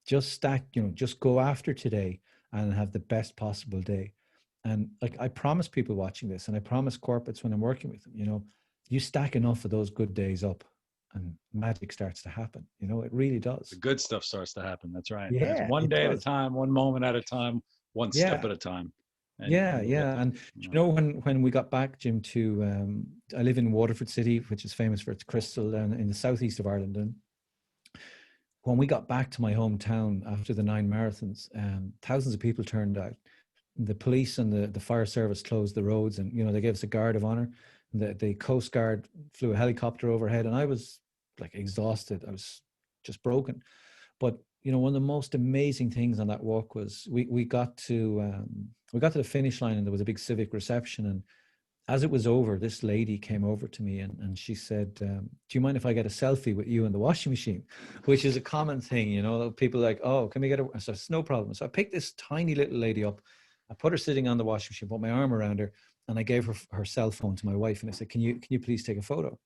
Just stack, just go after today and have the best possible day. And like I promise people watching this, and I promise corporates when I'm working with them, you stack enough of those good days up and magic starts to happen. It really does. The good stuff starts to happen. That's right. And it's Yeah, one it day at a does. time, one moment at a time, one step Yeah. at a time. And Yeah, you'll get yeah. there. And when we got back, Jim, to I live in Waterford City, which is famous for its crystal, and in the southeast of Ireland. And when we got back to my hometown after the 9 marathons, thousands of people turned out. The police and the fire service closed the roads, and they gave us a guard of honor. The Coast Guard flew a helicopter overhead, and I was like exhausted. I was just broken. But one of the most amazing things on that walk was we got to the finish line, and there was a big civic reception. And as it was over, this lady came over to me and she said, do you mind if I get a selfie with you in the washing machine? Which is a common thing, people are like, oh, can we get I said, it's no problem. So I picked this tiny little lady up. I put her sitting on the washing machine, put my arm around her, and I gave her cell phone to my wife. And I said, can you please take a photo?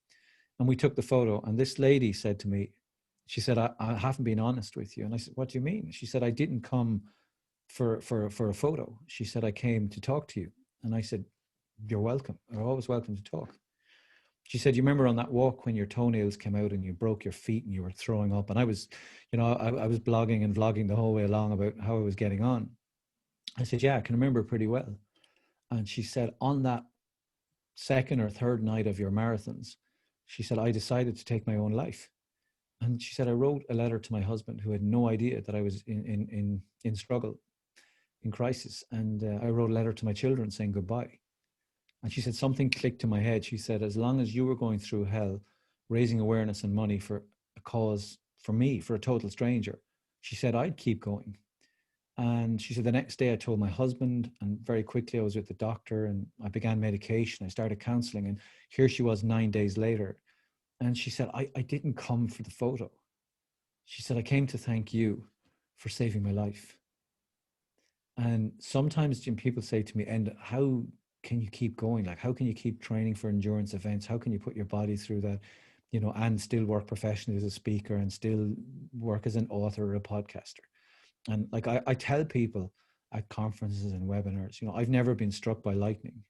And we took the photo. And this lady said to me, She said, I haven't been honest with you. And I said, what do you mean? She said, I didn't come for a photo. She said, I came to talk to you. And I said, you're welcome. You're always welcome to talk. She said, you remember on that walk when your toenails came out and you broke your feet and you were throwing up? And I was, I was blogging and vlogging the whole way along about how I was getting on. I said, yeah, I can remember pretty well. And she said, on that second or third night of your marathons, she said, I decided to take my own life. And she said, I wrote a letter to my husband, who had no idea that I was in struggle, in crisis. And I wrote a letter to my children saying goodbye. And she said, something clicked in my head. She said, as long as you were going through hell, raising awareness and money for a cause for me, for a total stranger, she said, I'd keep going. And she said, the next day I told my husband, and very quickly I was with the doctor and I began medication. I started counseling, and here she was 9 days later. And she said, I didn't come for the photo. She said, I came to thank you for saving my life. And sometimes, Jim, people say to me, and how can you keep going? Like, how can you keep training for endurance events? How can you put your body through that, and still work professionally as a speaker and still work as an author or a podcaster? And like, I tell people at conferences and webinars, I've never been struck by lightning,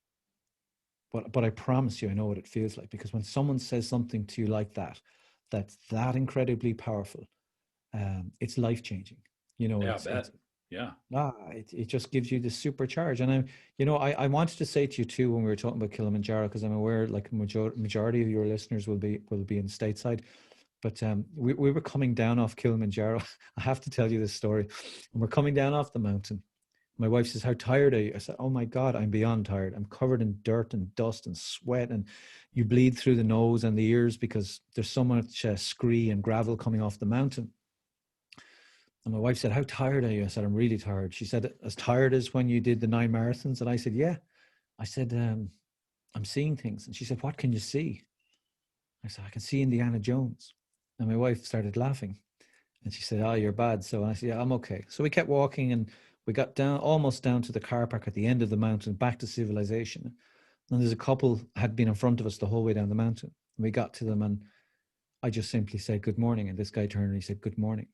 but I promise you, I know what it feels like, because when someone says something to you like that, that's that incredibly powerful, it's life-changing. It just gives you this supercharge. And I wanted to say to you too, when we were talking about Kilimanjaro, because I'm aware like majority of your listeners will be in stateside, but we were coming down off Kilimanjaro. I have to tell you this story. And we're coming down off the mountain. My wife says, how tired are you? I said, oh my God, I'm beyond tired. I'm covered in dirt and dust and sweat, and you bleed through the nose and the ears because there's so much scree and gravel coming off the mountain. And my wife said, how tired are you? I said, I'm really tired. She said, as tired as when you did the 9 marathons? And I said, yeah. I said, I'm seeing things. And she said, what can you see? I said, I can see Indiana Jones. And my wife started laughing. And she said, oh, you're bad. So I said, yeah, I'm okay. So we kept walking, and we got almost down to the car park at the end of the mountain, back to civilization. And there's a couple had been in front of us the whole way down the mountain. And we got to them, and I just simply said, good morning. And this guy turned and he said, good morning.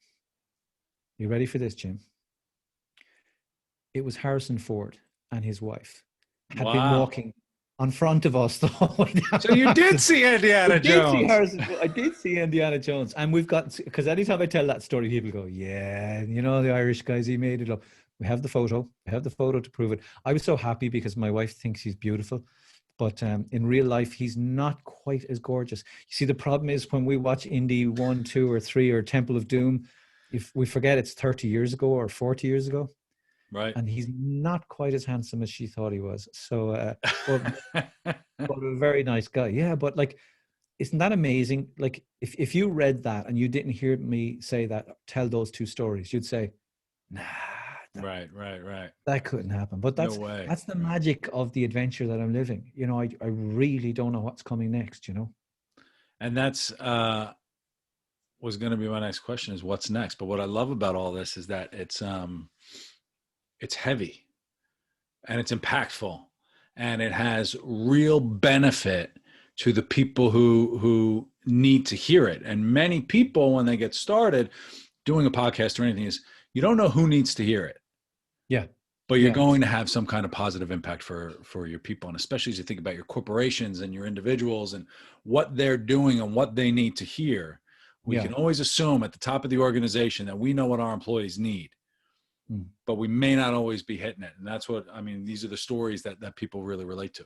You ready for this, Jim? It was Harrison Ford and his wife had been walking in front of us the whole way down. So you did see Indiana Jones. I did see Indiana Jones. And we've got, because anytime I tell that story, people go, yeah, the Irish guys, he made it up. We have the photo. I have the photo to prove it. I was so happy because my wife thinks he's beautiful. But in real life, he's not quite as gorgeous. You see, the problem is when we watch Indy 1, 2, or 3 or Temple of Doom, if we forget it's 30 years ago or 40 years ago. Right. And he's not quite as handsome as she thought he was. So, but a very nice guy. Yeah. But like, isn't that amazing? Like if you read that and you didn't hear me say that, tell those 2 stories, you'd say, nah. Right. That couldn't happen. But that's, no way. That's the magic of the adventure that I'm living. I really don't know what's coming next, And that's, was going to be my next question, is what's next. But what I love about all this is that it's heavy and it's impactful and it has real benefit to the people who need to hear it. And many people, when they get started doing a podcast or anything, is you don't know who needs to hear it. Yeah. But you're going to have some kind of positive impact for your people. And especially as you think about your corporations and your individuals and what they're doing and what they need to hear. We can always assume at the top of the organization that we know what our employees need, but we may not always be hitting it. And that's what, these are the stories that people really relate to.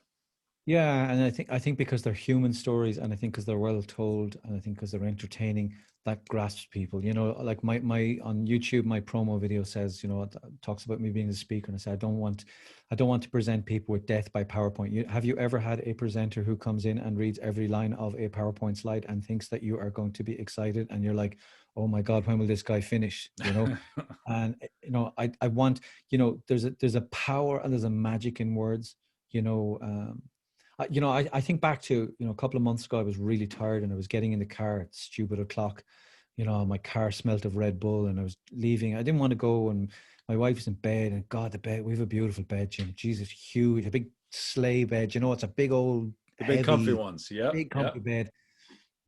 Yeah. And I think because they're human stories, and I think because they're well told, and I think because they're entertaining, that grasps people, like my on YouTube, my promo video says, talks about me being a speaker. And I say, I don't want to present people with death by PowerPoint. Have you ever had a presenter who comes in and reads every line of a PowerPoint slide and thinks that you are going to be excited? And you're like, oh my God, when will this guy finish? And, I want, there's a power and there's a magic in words, I think back to, a couple of months ago, I was really tired and I was getting in the car at stupid o'clock. My car smelt of Red Bull and I was leaving. I didn't want to go, and my wife's in bed, and God, the bed, we have a beautiful bed, Jim. Jesus, huge, a big sleigh bed. It's a big old, the big comfy ones. Yeah. Big comfy bed.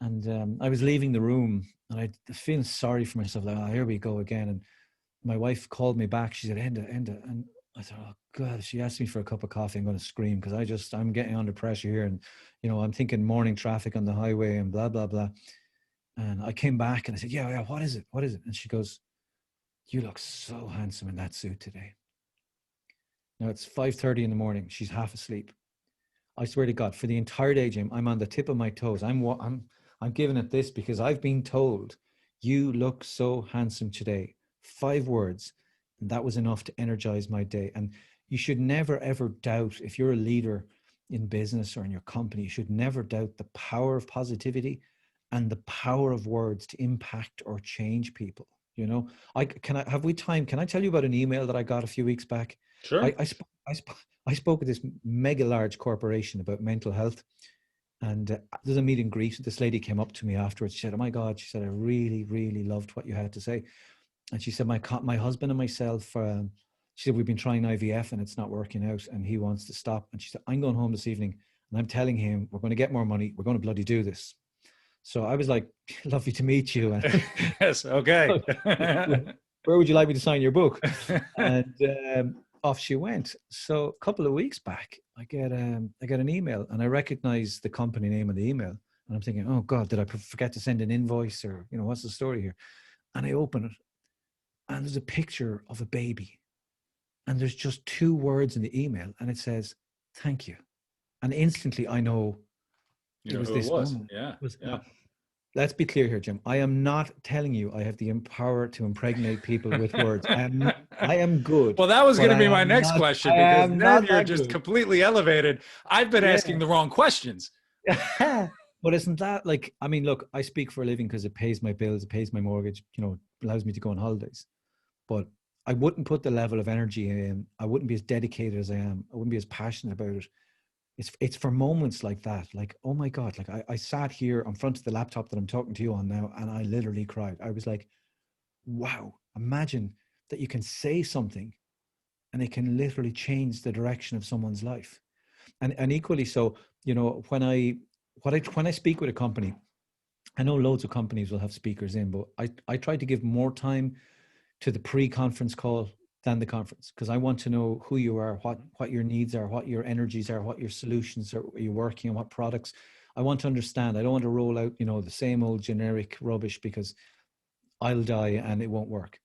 And I was leaving the room and I feeling sorry for myself. Like, oh, here we go again. And my wife called me back. She said, Enda. And I thought, oh God, she asked me for a cup of coffee. I'm going to scream because I'm getting under pressure here. And, I'm thinking morning traffic on the highway and blah, blah, blah. And I came back and I said, yeah, what is it? What is it? And she goes, you look so handsome in that suit today. Now it's 5:30 in the morning. She's half asleep. I swear to God, for the entire day, Jim, I'm on the tip of my toes. I'm giving it this because I've been told you look so handsome today. 5 words, and that was enough to energize my day. And you should never ever doubt, if you're a leader in business or in your company, you should never doubt the power of positivity and the power of words to impact or change people. Have we time? Can I tell you about an email that I got a few weeks back? Sure. I spoke with this mega large corporation about mental health, and there's a meet and greet. This lady came up to me afterwards. She said, "Oh my God," she said, "I really, really loved what you had to say." And she said, "My husband and myself," she said, "we've been trying IVF and it's not working out, and he wants to stop." And she said, "I'm going home this evening, and I'm telling him we're going to get more money. We're going to bloody do this." So I was like, "Lovely to meet you." Yes. Okay. Where would you like me to sign your book? And off she went. So a couple of weeks back, I get an email, and I recognize the company name of the email, and I'm thinking, oh God, did I forget to send an invoice, or what's the story here? And I open it, and there's a picture of a baby, and there's just 2 words in the email, and it says, "Thank you." And instantly I know it was who it this was. woman. Yeah. Now, let's be clear here, Jim. I am not telling you I have the power to impregnate people with words. I am good. Well, that was But going to be my next question, because then you're that just good. completely elevated. I've been Yeah. asking the wrong questions. But isn't that like, I mean, look, I speak for a living because it pays my bills, it pays my mortgage, allows me to go on holidays. But I wouldn't put the level of energy in. I wouldn't be as dedicated as I am. I wouldn't be as passionate about it. It's for moments like that. Like, oh my God, like I sat here in front of the laptop that I'm talking to you on now, and I literally cried. I was like, wow, imagine that you can say something and it can literally change the direction of someone's life. And equally so, when I speak with a company, I know loads of companies will have speakers in, but I try to give more time to the pre-conference call than the conference, because I want to know who you are, what your needs are, what your energies are, what your solutions are you're working on, what products. I want to understand. I don't want to roll out, the same old generic rubbish, because I'll die and it won't work.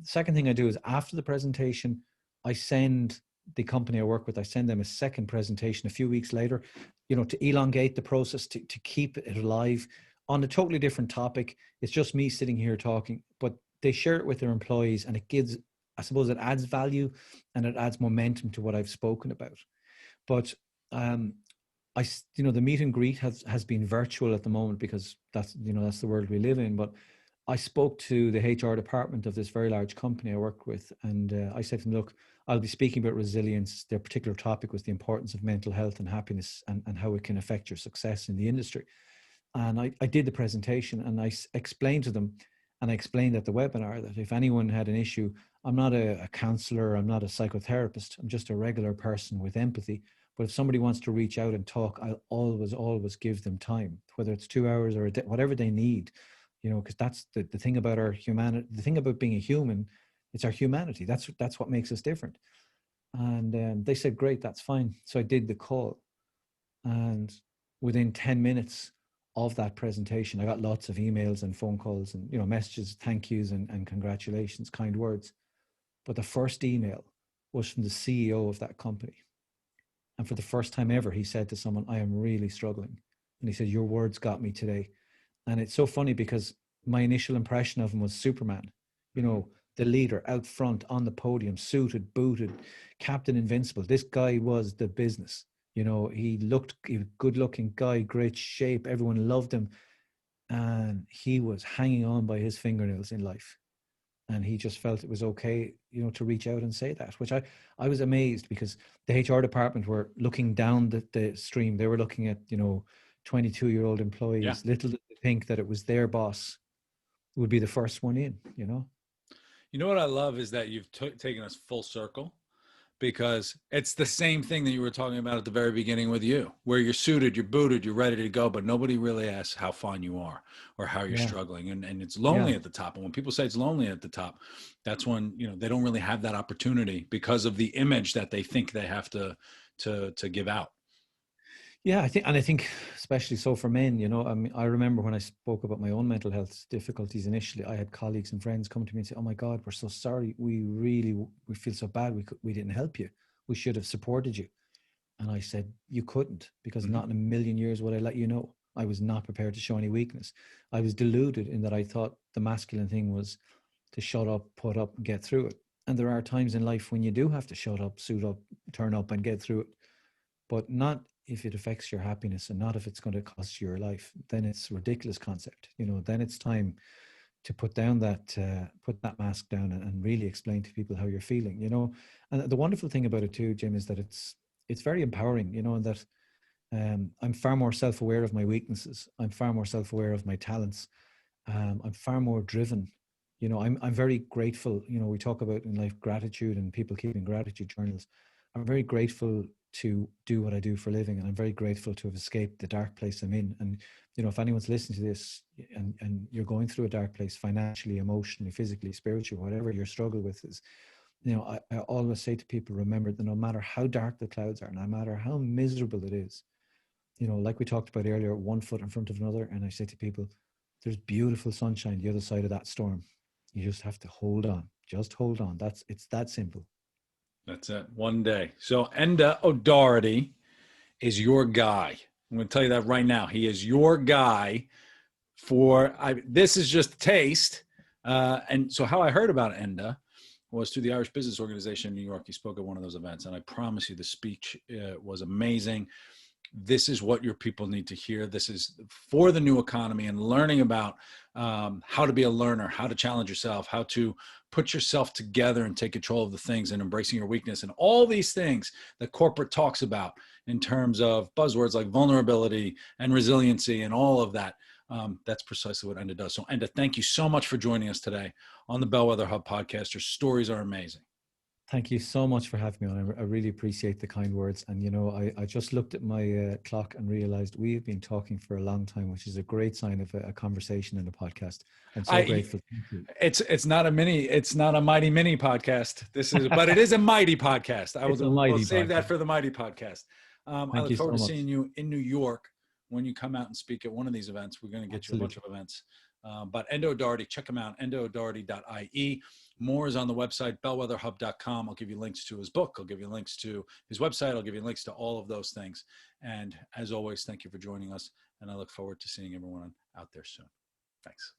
Second thing I do is, after the presentation, I send the company I work with, I send them a second presentation a few weeks later, to elongate the process, to keep it alive on a totally different topic. It's just me sitting here talking, but they share it with their employees, and it gives, I suppose, it adds value and it adds momentum to what I've spoken about. But the meet and greet has been virtual at the moment, because that's the world we live in. But I spoke to the HR department of this very large company I work with, and I said to them, look, I'll be speaking about resilience. Their particular topic was the importance of mental health and happiness, and how it can affect your success in the industry. And I did the presentation, and I explained to them, and I explained at the webinar, that if anyone had an issue, I'm not a counselor, I'm not a psychotherapist, I'm just a regular person with empathy. But if somebody wants to reach out and talk, I'll always give them time, whether it's 2 hours or a day, whatever they need. Because that's the thing about our humanity. The thing about being a human, it's our humanity. That's what makes us different. And they said, great, that's fine. So I did the call, and within 10 minutes of that presentation, I got lots of emails and phone calls and messages, thank yous and congratulations, kind words. But the first email was from the CEO of that company, and for the first time ever, he said to someone, I am really struggling. And he said, your words got me today. And it's so funny, because my initial impression of him was Superman, the leader out front on the podium, suited, booted, Captain Invincible. This guy was the business. He was a good looking guy, great shape. Everyone loved him. And he was hanging on by his fingernails in life. And he just felt it was okay, to reach out and say that, which I was amazed, because the HR department were looking down the stream. They were looking at, 22-year-old employees. Yeah. Little did they think that it was their boss who would be the first one in. You know what I love is that you've taken us full circle, because it's the same thing that you were talking about at the very beginning with you, where you're suited, you're booted, you're ready to go, but nobody really asks how fine you are or how you're Yeah. struggling. And it's Yeah. lonely at the top. And when people say it's lonely at the top, that's when, you know, they don't really have that opportunity because of the image that they think they have to give out. Yeah, I think especially so for men, you know, I mean, I remember when I spoke about my own mental health difficulties initially, I had colleagues and friends come to me and say, "Oh my God, we're so sorry. We feel so bad. We didn't help you. We should have supported you." And I said, "You couldn't, because Mm-hmm. not in a million years would I let you know." I was not prepared to show any weakness. I was deluded in that I thought the masculine thing was to shut up, put up, and get through it. And there are times in life when you do have to shut up, suit up, turn up, and get through it, but not if it affects your happiness, and not if it's going to cost you your life. Then it's a ridiculous concept. You know, then it's time to put that mask down, and really explain to people how you're feeling. You know, and the wonderful thing about it too, Jim, is that it's very empowering. You know, and that I'm far more self-aware of my weaknesses. I'm far more self-aware of my talents. I'm far more driven. You know, I'm very grateful. You know, we talk about in life gratitude and people keeping gratitude journals. I'm very grateful to do what I do for a living, and I'm very grateful to have escaped the dark place I'm in. And you know, if anyone's listening to this, and you're going through a dark place financially, emotionally, physically, spiritually, whatever your struggle with is, you know, I always say to people, remember that no matter how dark the clouds are, no matter how miserable it is, you know, like we talked about earlier, one foot in front of another. And I say to people, there's beautiful sunshine the other side of that storm. You just have to hold on. Just hold on. It's that simple. That's it. One day. So Enda O'Doherty is your guy. I'm going to tell you that right now. He is your guy this is just a taste. And so how I heard about Enda was through the Irish Business Organization in New York. He spoke at one of those events, and I promise you the speech was amazing. This is what your people need to hear. This is for the new economy and learning about how to be a learner, how to challenge yourself, how to put yourself together and take control of the things, and embracing your weakness, and all these things that corporate talks about in terms of buzzwords like vulnerability and resiliency and all of that. That's precisely what Enda does. So Enda, thank you so much for joining us today on the Bellwether Hub podcast. Your stories are amazing. Thank you so much for having me on. I really appreciate the kind words. And, you know, I just looked at my clock and realized we have been talking for a long time, which is a great sign of a conversation and a podcast. I'm so grateful. Thank you. It's not a mighty mini podcast. But it is a mighty podcast. We'll save that for the mighty podcast. I look forward to seeing you in New York when you come out and speak at one of these events. We're going to get you a bunch of events. But Enda O'Doherty, check him out, endaodoherty.ie. More is on the website, bellwetherhub.com. I'll give you links to his book. I'll give you links to his website. I'll give you links to all of those things. And as always, thank you for joining us. And I look forward to seeing everyone out there soon. Thanks.